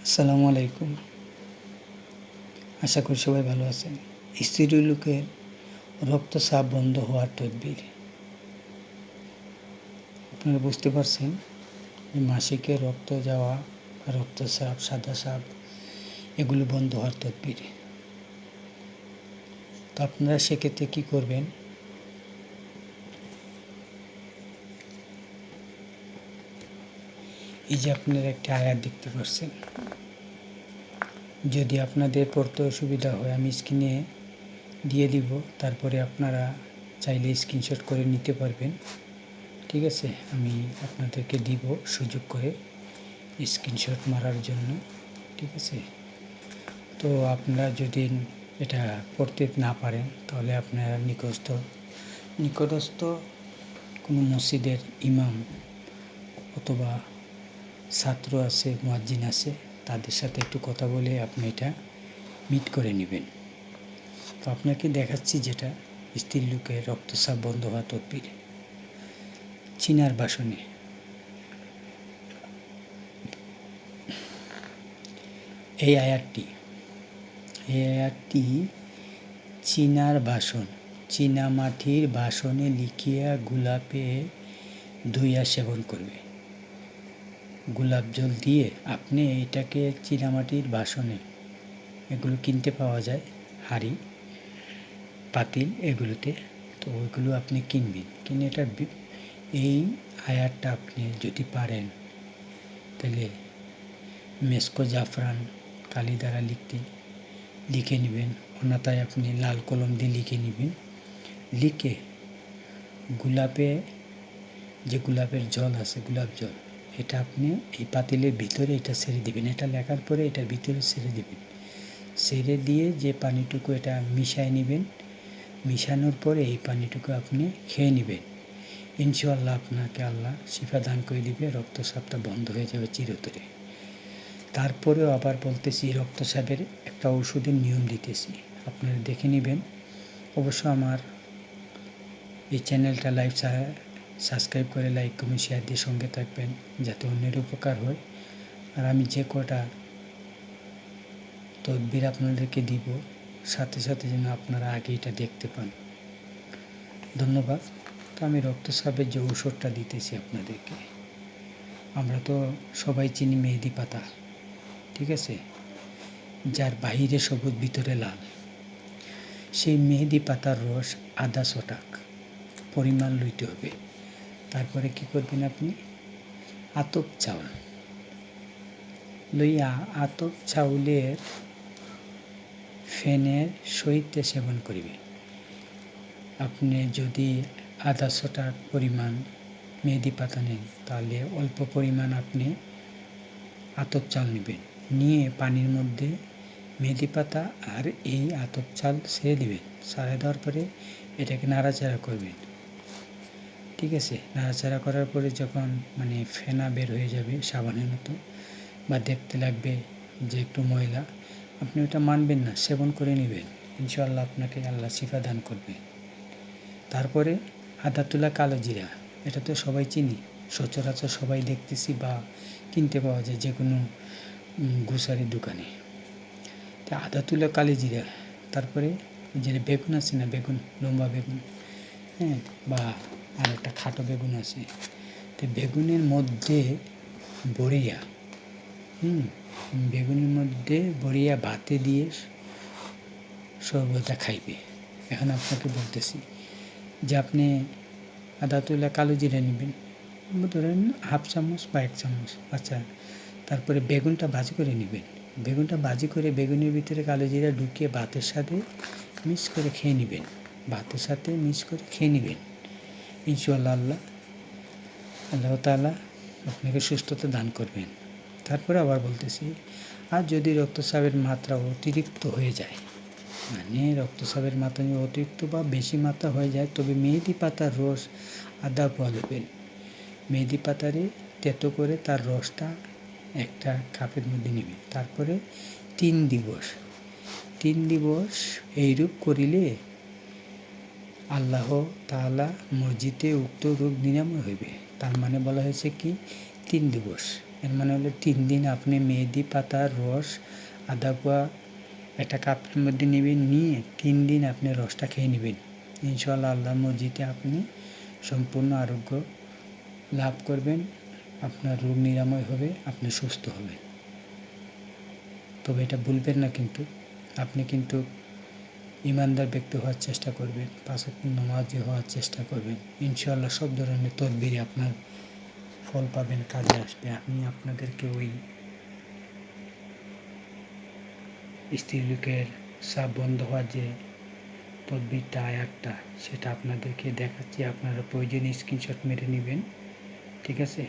আসসালামু আলাইকুম। আশা করি সবাই ভালো আছেন। স্ত্রীলোকের রক্তচাপ বন্ধ হওয়ার তদবির। আপনারা বুঝতে পারছেন যে মাসিকে রক্ত যাওয়া, রক্তচাপ, সাদা সাপ এগুলো বন্ধ হওয়ার তদবির। তো আপনারা সেক্ষেত্রে কী করবেন, এই যে আপনারা একটা আয়াত দেখতে পাচ্ছেন, যদি আপনাদের পড়তে অসুবিধা হয় আমি স্ক্রিনে দিয়ে দিব, তারপরে আপনারা চাইলে স্ক্রিনশট করে নিতে পারবেন। ঠিক আছে, আমি আপনাদেরকে দিব সুযোগ করে স্ক্রিনশট মারার জন্য। ঠিক আছে, তো আপনারা যদি এটা পড়তে না পারেন তাহলে আপনারা নিকটস্থ কোনো মসজিদের ইমাম অথবা ছাত্র আছে, মুয়াজ্জিন আছে, তাদের সাথে একটু কথা বলে আপনি এটা মিট করে নেবেন। তো আপনাকে দেখাচ্ছি যেটা স্ত্রীর লোকের রক্তচাপ বন্ধ হওয়া তদবির। চিনার বাসনে এই আয়াতটি চিনার বাসন, চীনা মাটির বাসনে লিখিয়া গোলাপে ধুইয়া সেবন করবে। গোলাপ জল দিয়ে আপনি এটাকে চীনামাটির বাসনে, এগুলো কিনতে পাওয়া যায়, হাঁড়ি পাতিল এগুলোতে, তো ওইগুলো আপনি কিনবেন। কিনে এটা এই আয়াতটা আপনি যদি পারেন তাহলে মেসকো জাফরান কালি দ্বারা লিখে নেবেন, অন্যথায় আপনি লাল কলম দিয়ে লিখে নেবেন। লিখে গোলাপে যে গোলাপের জল আছে, গোলাপ জল, এটা আপনি এই পাতিলের ভিতরে এটা ছেড়ে দিবেন। এটা লেখার পরে এটার ভিতরে ছেড়ে দিবেন। ছেড়ে দিয়ে যে পানিটুকু এটা মিশায় নেবেন, মিশানোর পরে এই পানিটুকু আপনি খেয়ে নেবেন। ইনশাআল্লাহ আপনাকে আল্লাহ শিফা দান করে দিবে, রক্তচাপটা বন্ধ হয়ে যাবে চিরতরে। তারপরেও আবার বলতেছি, রক্তচাপের একটা ওষুধের নিয়ম দিতেছি, আপনারা দেখে নেবেন। অবশ্য আমার এই চ্যানেলটা সাবস্ক্রাইব করে লাইক কমেন্ট শেয়ার দিয়ে সঙ্গে থাকবেন, যাতে অন্যের উপকার হয়। আর আমি যে কটা তদবির আপনাদেরকে দিব, সাথে সাথে যেন আপনারা আগে এটা দেখতে পান। ধন্যবাদ। তো আমি রক্তচাপের যে ঔষধটা দিতেছি আপনাদেরকে, আমরা তো সবাই চিনি মেহেদি পাতা, ঠিক আছে, যার বাহিরে সবুজ ভিতরে লাল। সেই মেহেদি পাতার রস আধা ছটাক পরিমাণ লইতে হবে। তারপরে কি করবেন, আপনি আতপ চাউল লইয়া আতপ চাউলের ফেনের সহিত সেবন করিবে। আপনি যদি আধা ছটাক পরিমাণ মেহেদি পাতা নেন, তাহলে অল্প পরিমাণ আপনি আতপ চাল নেবেন। নিয়ে পানির মধ্যে মেহেদি পাতা আর এই আতপ চাল ছেড়ে দিবেন। ছাড়া দেওয়ার পরে এটাকে নাড়াচাড়া করবেন। ঠিক আছে, নাড়াচাড়া করার পরে যখন ফেনা বের হয়ে যাবে সাবানের মতো, বা দেখতে লাগবে যে একটু ময়লা, আপনি ওটা মানবেন না, সেবন করে নেবেন। ইনশাআল্লাহ আপনাকে আল্লাহ শিফা দান করবে। তারপরে আদা তোলা কালো জিরা, এটা তো সবাই চিনি, সচরাচর সবাই দেখতেছি বা কিনতে পাওয়া যায় যে কোনো গ্রোসারির দোকানে। তা আদা তোলা কালো জিরা, তারপরে যে বেগুন আছে না, বেগুন, লম্বা বেগুন, হ্যাঁ, বা আর একটা খাটো বেগুন আছে, তো বেগুনের মধ্যে বড়িয়া, বেগুনের মধ্যে বড়িয়া ভাতে দিয়ে সর্বদা খাইবে। এখন আপনাকে বলতেছি যে আপনি আদা তোলা কালো জিরা নেবেন, ধরেন হাফ চামচ বা 1 চামচ, আচ্ছা। তারপরে বেগুনটা ভাজি করে নেবেন। বেগুনটা ভাজি করে বেগুনের ভিতরে কালো জিরা ঢুকিয়ে ভাতের সাথে মিক্স করে খেয়ে নেবেন। ভাতের সাথে মিক্স করে খেয়ে নেবেন। ইনশাআল্লাহ আল্লাহ তাআলা আপনাকে সুস্থতা দান করবেন। তারপরে আবার বলতেছি, আর যদি রক্তচাপের মাত্রা অতিরিক্ত হয়ে যায়, রক্তচাপের মাত্রা অতিরিক্ত বা বেশি মাত্রা হয়ে যায়, তবে মেহেদি পাতার রস আধা পোয়া দেবেন। মেহেদি পাতারে তেতো করে তার রসটা একটা কাপের মধ্যে নেবেন। তারপরে 3 দিবস এইরূপ করিলে আল্লাহ তাআলা মসজিদে উক্ত রোগ নিরাময় হইবে। তার মানে বলা হয়েছে কি, 3 দিবস। এর মানে হলো 3 দিন আপনি মেহেদি পাতার রস আধা কোয়া একটা কাপের মধ্যে নেবেন, নিয়ে 3 দিন আপনি রসটা খেয়ে নেবেন। ইনশাআল্লাহ আল্লাহর মর্জিতে আপনি সম্পূর্ণ আরোগ্য লাভ করবেন, আপনার রোগ নিরাময় হবে, আপনি সুস্থ হবেন। তবে এটা ভুলবেন না, কিন্তু আপনি কিন্তু ইমানদার ব্যক্তি হওয়ার চেষ্টা করবেন, 5 ওয়াক্ত নামাজি হওয়ার চেষ্টা করবেন। ইনশাআল্লাহ সব ধরনের তদবিরে আপনার ফল পাবেন, কাজে আসবে। আমি আপনাদেরকে ওই স্ত্রীলোকের সাপ বন্ধ হওয়ার যে তদবিরটা আয়াতটা, সেটা আপনাদেরকে দেখাচ্ছি। আপনারা প্রয়োজনে স্ক্রিনশট মেরে নেবেন, ঠিক আছে?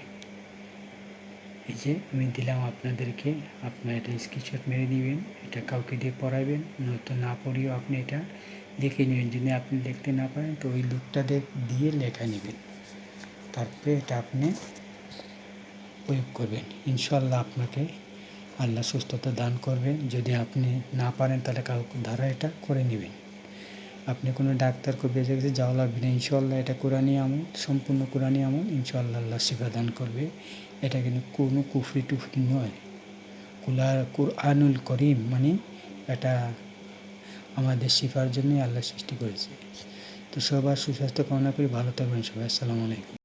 এই যে আমি দিলাম আপনাদেরকে, আপনারা এটা স্ক্রিনশট মেরে নেবেন, এটা কাউকে দিয়ে পড়াবেন, নয়তো না পড়িয়েও আপনি এটা লিখে নেবেন। যদি আপনি লিখতে না পারেন তো ওই লোকটা দিয়ে লেখা নেবেন, তারপরে এটা আপনি প্রয়োগ করবেন। ইনশাআল্লাহ আপনাকে আল্লাহ সুস্থতা দান করবেন। যদি আপনি না পারেন তাহলে কাউকে দ্বারা এটা করে নেবেন। আপনি কোনো ডাক্তারকে বেঁচে গেছে যাওয়া লাগবে না। ইনশাআল্লাহ এটা কোরআনি আমল, সম্পূর্ণ কোরআনি আমল। ইনশাআল্লাহ আল্লাহ শিফা দান করবে। এটা কিন্তু কোনো কুফরি টুফরি নয়। কুরআনুল করিম মানে এটা আমাদের শিফার জন্যই আল্লাহ সৃষ্টি করেছে। তো সবার সুস্বাস্থ্য কামনা করি, ভালো থাকবেন সবাই। আসসালামু আলাইকুম।